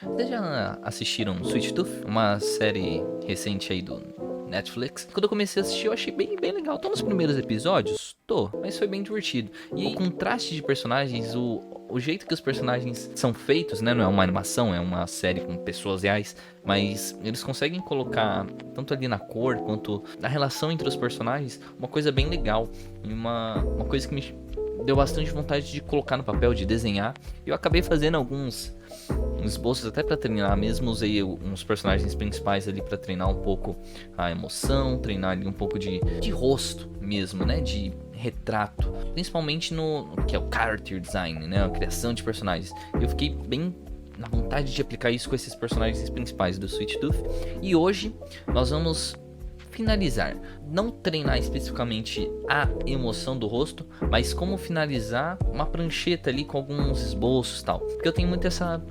Vocês já assistiram Sweet Tooth? Uma série recente aí do Netflix. Quando eu comecei a assistir, eu achei bem legal. Tô nos primeiros episódios? Tô, mas foi bem divertido. E aí, o contraste de personagens, o jeito que os personagens são feitos, né? Não é uma animação, é uma série com pessoas reais. Mas eles conseguem colocar, tanto ali na cor, quanto na relação entre os personagens, uma coisa bem legal. E uma coisa que me deu bastante vontade de colocar no papel, de desenhar. E eu acabei fazendo alguns esboços até pra treinar mesmo, usei uns personagens principais ali pra treinar um pouco a emoção, treinar ali um pouco de rosto mesmo, né, de retrato, principalmente no que é o character design, né, a criação de personagens. Eu fiquei bem na vontade de aplicar isso com esses personagens principais do Sweet Tooth, e hoje nós vamos finalizar, não treinar especificamente a emoção do rosto, mas como finalizar uma prancheta ali com alguns esboços e tal, porque eu tenho muito essa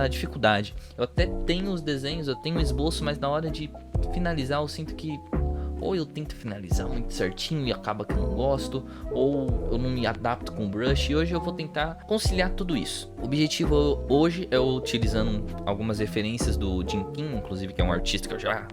dificuldade. Eu até tenho os desenhos, eu tenho o esboço, mas na hora de finalizar eu sinto que ou eu tento finalizar muito certinho e acaba que eu não gosto, ou eu não me adapto com o brush, e hoje eu vou tentar conciliar tudo isso. O objetivo hoje é utilizando algumas referências do Jim King, inclusive, que é um artista que eu já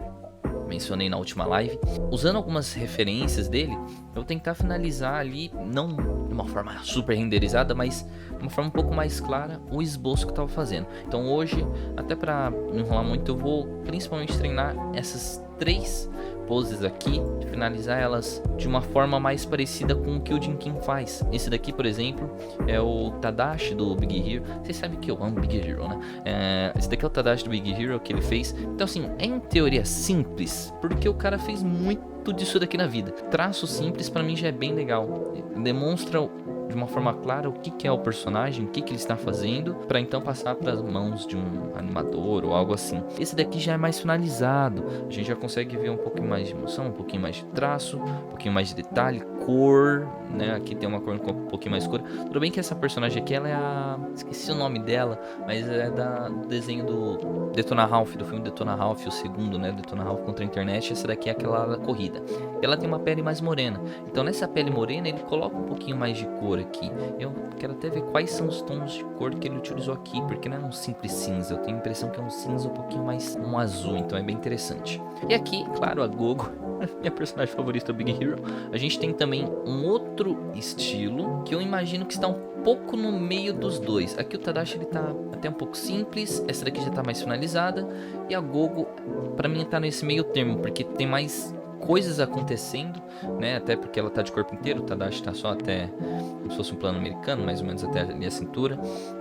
mencionei na última live, usando algumas referências dele, eu vou tentar finalizar ali, não de uma forma super renderizada, mas de uma forma um pouco mais clara, o esboço que eu tava fazendo. Então hoje, até para não enrolar muito, eu vou principalmente treinar essas 3 poses aqui, finalizar elas de uma forma mais parecida com o que o Jim King faz. Esse daqui, por exemplo, é o Tadashi do Big Hero. Vocês sabem que eu amo Big Hero, né? Esse daqui é o Tadashi do Big Hero que ele fez. Então assim, é em teoria simples, porque o cara fez muito disso daqui na vida. Traço simples pra mim já é bem legal. Demonstra de uma forma clara o que é o personagem, o que ele está fazendo, para então passar para as mãos de um animador ou algo assim. Esse daqui já é mais finalizado, a gente já consegue ver um pouquinho mais de emoção, um pouquinho mais de traço, um pouquinho mais de detalhe, cor, né? Aqui tem uma cor um pouquinho mais escura. Tudo bem que essa personagem aqui, ela é a... esqueci o nome dela, mas é do desenho do Detona Ralph, do filme Detona Ralph, o segundo, né? Detona Ralph contra a internet. Essa daqui é aquela da corrida. Ela tem uma pele mais morena, então nessa pele morena ele coloca um pouquinho mais de cor aqui. Eu quero até ver quais são os tons de cor que ele utilizou aqui, porque não é um simples cinza, eu tenho a impressão que é um cinza um pouquinho mais um azul, então é bem interessante. E aqui, claro, a Gogo, minha personagem favorita do Big Hero. A gente tem também um outro estilo que eu imagino que está um pouco no meio dos dois. Aqui o Tadashi ele tá até um pouco simples, essa daqui já tá mais finalizada, e a Gogo pra mim tá nesse meio termo, porque tem mais coisas acontecendo, né? Até porque ela tá de corpo inteiro, o Tadashi tá só até como se fosse um plano americano, mais ou menos até ali a cintura.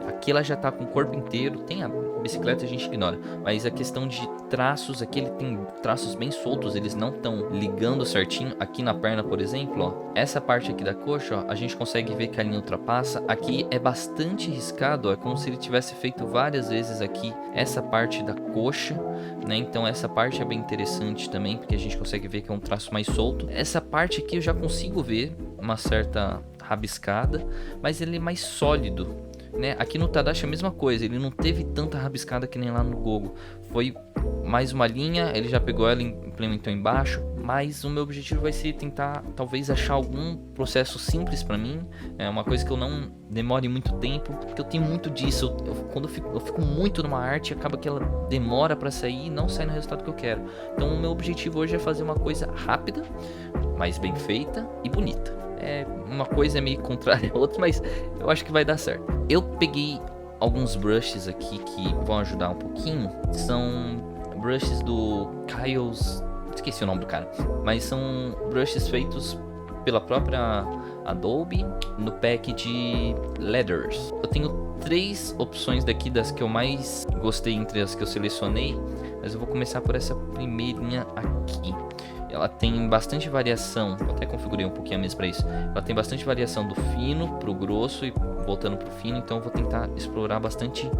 Aqui ela já tá com o corpo inteiro, tem a bicicleta a gente ignora, mas a questão de traços, aqui ele tem traços bem soltos, eles não estão ligando certinho. Aqui na perna, por exemplo, ó, essa parte aqui da coxa, ó, a gente consegue ver que a linha ultrapassa. Aqui é bastante riscado, ó, é como se ele tivesse feito várias vezes aqui essa parte da coxa, né? Então essa parte é bem interessante também, porque a gente consegue ver que é um traço mais solto. Essa parte aqui eu já consigo ver uma certa rabiscada, mas ele é mais sólido, né? Aqui no Tadashi é a mesma coisa, ele não teve tanta rabiscada que nem lá no Gogo. Foi mais uma linha, ele já pegou ela e implementou embaixo. Mas o meu objetivo vai ser tentar, talvez, achar algum processo simples pra mim. É uma coisa que eu não demore muito tempo, porque eu tenho muito disso. Quando eu fico muito numa arte, acaba que ela demora pra sair e não sai no resultado que eu quero. Então o meu objetivo hoje é fazer uma coisa rápida, mas bem feita e bonita. Uma coisa é meio contrária à outra, mas eu acho que vai dar certo. Eu peguei alguns brushes aqui que vão ajudar um pouquinho. São brushes do Kyle's... esqueci o nome do cara, mas são brushes feitos pela própria Adobe no pack de Leathers. Eu tenho 3 opções daqui das que eu mais gostei entre as que eu selecionei, mas eu vou começar por essa primeirinha aqui. Ela tem bastante variação, eu até configurei um pouquinho a mesa para isso. Ela tem bastante variação do fino pro grosso e voltando pro fino, então eu vou tentar explorar bastante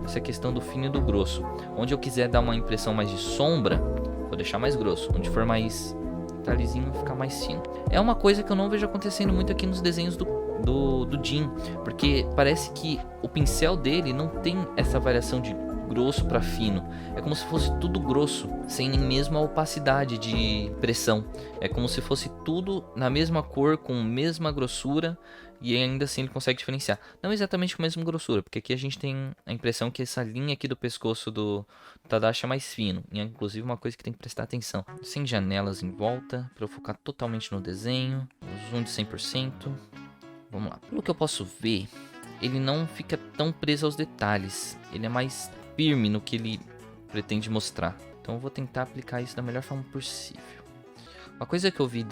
essa questão do fino e do grosso. Onde eu quiser dar uma impressão mais de sombra, vou deixar mais grosso. Onde for mais detalhezinho, vou ficar mais fino. É uma coisa que eu não vejo acontecendo muito aqui nos desenhos do Jim, porque parece que o pincel dele não tem essa variação de grosso para fino. É como se fosse tudo grosso, sem nem mesmo a opacidade de pressão. É como se fosse tudo na mesma cor, com mesma grossura. E ainda assim ele consegue diferenciar. Não exatamente com a mesma grossura, porque aqui a gente tem a impressão que essa linha aqui do pescoço do Tadashi é mais fino. E é inclusive uma coisa que tem que prestar atenção. Sem janelas em volta, para eu focar totalmente no desenho. Zoom de 100%. Vamos lá. Pelo que eu posso ver, ele não fica tão preso aos detalhes. Ele é mais firme no que ele pretende mostrar. Então eu vou tentar aplicar isso da melhor forma possível. Uma coisa que eu vi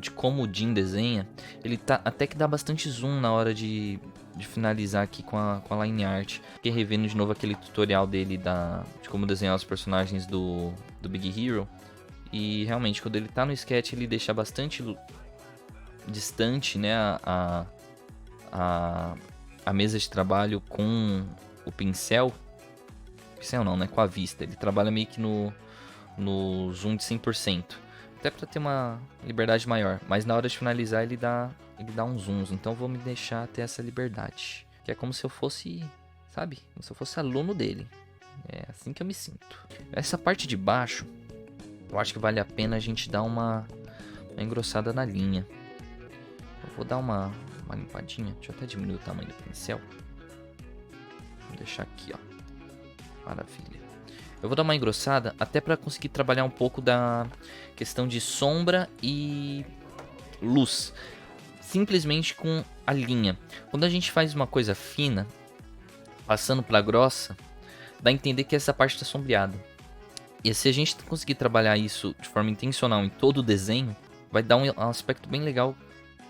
de como o Jin desenha, ele até que dá bastante zoom na hora de finalizar aqui com a line art. Fiquei revendo de novo aquele tutorial dele de como desenhar os personagens do Big Hero. E realmente, quando ele tá no sketch, ele deixa bastante distante, né, a mesa de trabalho com o pincel. Pincel não, né, com a vista. Ele trabalha meio que no zoom de 100%. Até pra ter uma liberdade maior. Mas na hora de finalizar ele dá uns zooms. Então eu vou me deixar ter essa liberdade. Que é como se eu fosse, sabe? Como se eu fosse aluno dele. É assim que eu me sinto. Essa parte de baixo, eu acho que vale a pena a gente dar uma engrossada na linha. Eu vou dar uma limpadinha. Deixa eu até diminuir o tamanho do pincel. Vou deixar aqui, ó. Maravilha. Eu vou dar uma engrossada até para conseguir trabalhar um pouco da questão de sombra e luz. Simplesmente com a linha. Quando a gente faz uma coisa fina, passando para grossa, dá a entender que essa parte está sombreada. E se a gente conseguir trabalhar isso de forma intencional em todo o desenho, vai dar um aspecto bem legal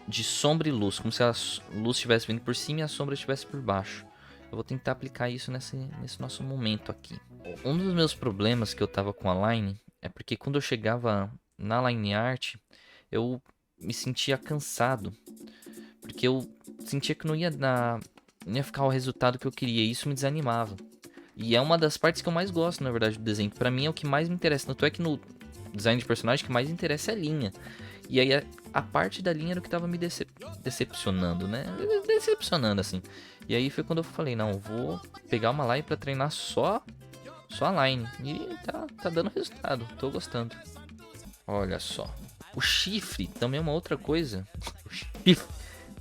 de sombra e luz. Como se a luz estivesse vindo por cima e a sombra estivesse por baixo. Eu vou tentar aplicar isso nesse nosso momento aqui. Um dos meus problemas que eu tava com a line é porque quando eu chegava na line art, eu me sentia cansado. Porque eu sentia que não ia ficar o resultado que eu queria, e isso me desanimava. E é uma das partes que eu mais gosto, na verdade, do desenho. Pra mim é o que mais me interessa. Tanto é que no design de personagem o que mais interessa é a linha. E aí a parte da linha era o que tava me decepcionando, né? Decepcionando, assim. E aí foi quando eu falei, não, eu vou pegar uma line pra treinar só a line. E tá dando resultado, tô gostando. Olha só. O chifre também é uma outra coisa. O chifre,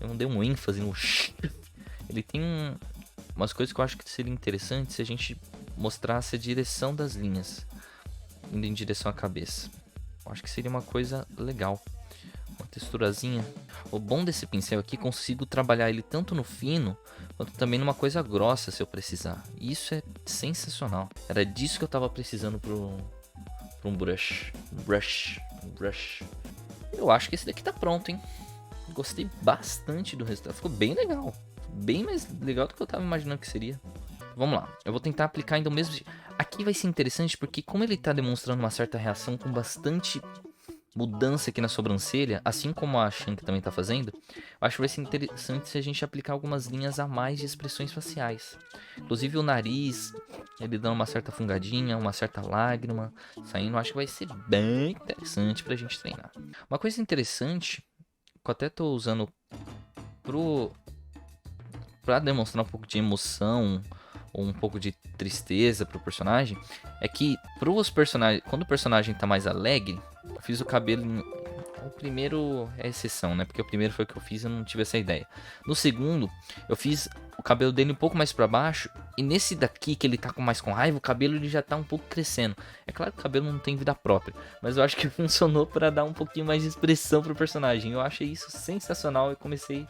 eu não dei um ênfase no chifre. Ele tem umas coisas que eu acho que seria interessante se a gente mostrasse a direção das linhas, indo em direção à cabeça. Eu acho que seria uma coisa legal. Uma texturazinha. O bom desse pincel aqui, consigo trabalhar ele tanto no fino, quanto também numa coisa grossa se eu precisar. E isso é sensacional. Era disso que eu tava precisando pra um brush. Eu acho que esse daqui tá pronto, hein? Gostei bastante do resultado. Ficou bem legal. Bem mais legal do que eu tava imaginando que seria. Vamos lá. Eu vou tentar aplicar ainda o mesmo... Aqui vai ser interessante porque como ele tá demonstrando uma certa reação com bastante mudança aqui na sobrancelha, assim como a Shank também tá fazendo, eu acho que vai ser interessante se a gente aplicar algumas linhas a mais de expressões faciais. Inclusive o nariz, ele dando uma certa fungadinha, uma certa lágrima saindo, eu acho que vai ser bem interessante pra gente treinar. Uma coisa interessante, que eu até tô usando pra demonstrar um pouco de emoção ou um pouco de tristeza pro personagem, é que quando o personagem tá mais alegre, eu fiz o cabelo. O primeiro é exceção, né? Porque o primeiro foi o que eu fiz e eu não tive essa ideia. No segundo, eu fiz o cabelo dele um pouco mais pra baixo. E nesse daqui, que ele tá mais com raiva, o cabelo ele já tá um pouco crescendo. É claro que o cabelo não tem vida própria, mas eu acho que funcionou pra dar um pouquinho mais de expressão pro personagem. Eu achei isso sensacional e comecei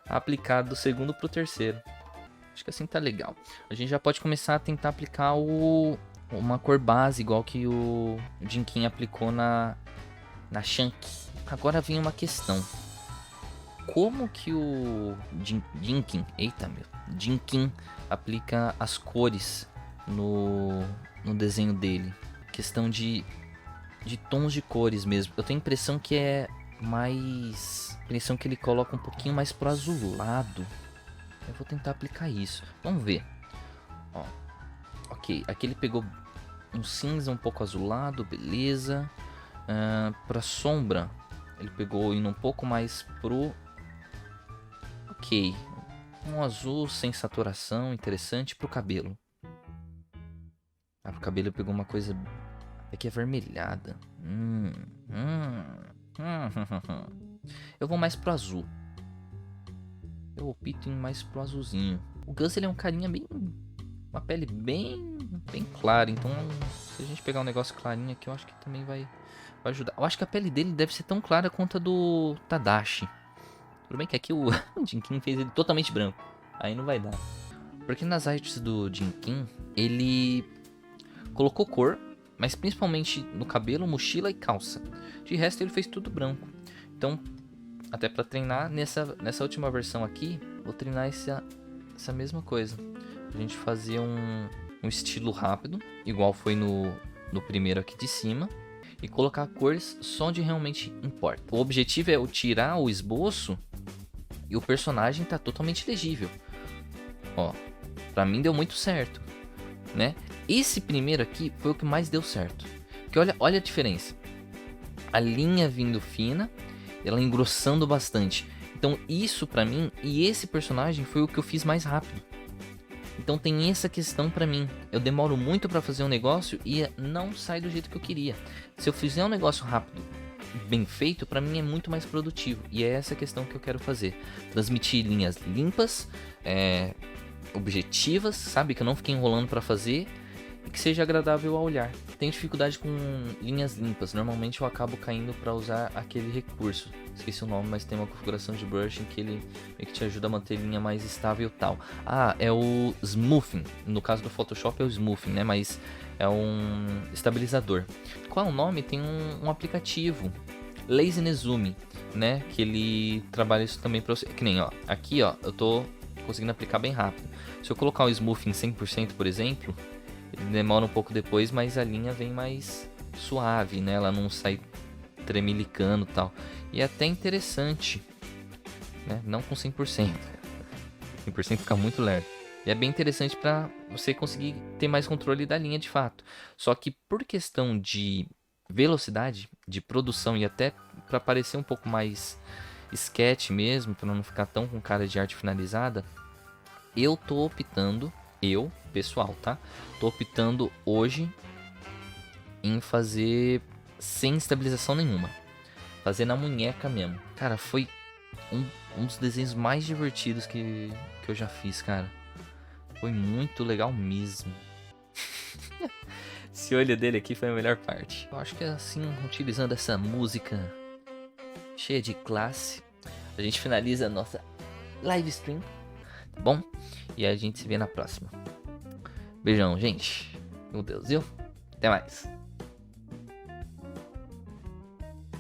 a aplicar do segundo pro terceiro. Acho que assim tá legal. A gente já pode começar a tentar aplicar uma cor base, igual que o Jinkin aplicou na Shank. Agora vem uma questão. Como que o Jinkin aplica as cores no desenho dele? Questão de tons de cores mesmo. Eu tenho a impressão que é mais... impressão que ele coloca um pouquinho mais pro azulado. Eu vou tentar aplicar isso. Vamos ver. Ó. Ok, aqui ele pegou um cinza um pouco azulado, beleza. Pra sombra, ele pegou indo um pouco mais pro... Ok. Um azul sem saturação, interessante. Pro cabelo. Pro cabelo ele pegou uma coisa... Aqui é avermelhada. Eu vou mais pro azul. Eu opto em mais pro azulzinho. O Gus, ele é um carinha bem... Uma pele bem clara. Então, se a gente pegar um negócio clarinho aqui, eu acho que também vai ajudar. Eu acho que a pele dele deve ser tão clara quanto a do Tadashi. Tudo bem que aqui o Jinkin fez ele totalmente branco. Aí não vai dar. Porque nas artes do Jinkin, ele colocou cor, mas principalmente no cabelo, mochila e calça. De resto, ele fez tudo branco. Então, até pra treinar, nessa última versão aqui, vou treinar essa mesma coisa. A gente fazer um estilo rápido, igual foi no primeiro aqui de cima. E colocar cores só onde realmente importa. O objetivo é eu tirar o esboço e o personagem tá totalmente legível. Ó, pra mim deu muito certo, né? Esse primeiro aqui foi o que mais deu certo. Porque olha a diferença. A linha vindo fina, ela engrossando bastante. Então isso pra mim, e esse personagem foi o que eu fiz mais rápido. Então tem essa questão pra mim. Eu demoro muito pra fazer um negócio e não sai do jeito que eu queria. Se eu fizer um negócio rápido, bem feito, pra mim é muito mais produtivo. E é essa questão que eu quero fazer. Transmitir linhas limpas, objetivas, sabe? Que eu não fiquei enrolando pra fazer e que seja agradável ao olhar. Tenho dificuldade com linhas limpas. Normalmente eu acabo caindo pra usar aquele recurso. Esqueci o nome, mas tem uma configuração de brushing que ele meio que te ajuda a manter a linha mais estável e tal. Ah, é o smoothing. No caso do Photoshop é o smoothing, né? Mas é um estabilizador. Qual é o nome? Tem um aplicativo, Lazy Zoom, né? Que ele trabalha isso também pra você. Que nem, ó, aqui, ó, eu tô conseguindo aplicar bem rápido. Se eu colocar o smoothing 100%, por exemplo, ele demora um pouco depois, mas a linha vem mais suave, né? Ela não sai tremelicando e tal. E é até interessante, né? Não com 100%. 100% fica muito lerdo. E é bem interessante para você conseguir ter mais controle da linha de fato. Só que por questão de velocidade, de produção e até para parecer um pouco mais sketch mesmo, para não ficar tão com cara de arte finalizada, eu tô optando, pessoal, tá? Tô optando hoje em fazer sem estabilização nenhuma. Fazer na munheca mesmo. Cara, foi um dos desenhos mais divertidos que eu já fiz, cara. Foi muito legal mesmo. Esse olho dele aqui foi a melhor parte. Eu acho que assim, utilizando essa música cheia de classe, a gente finaliza a nossa live stream, tá bom? E a gente se vê na próxima. Beijão, gente. Meu Deus, viu? Até mais.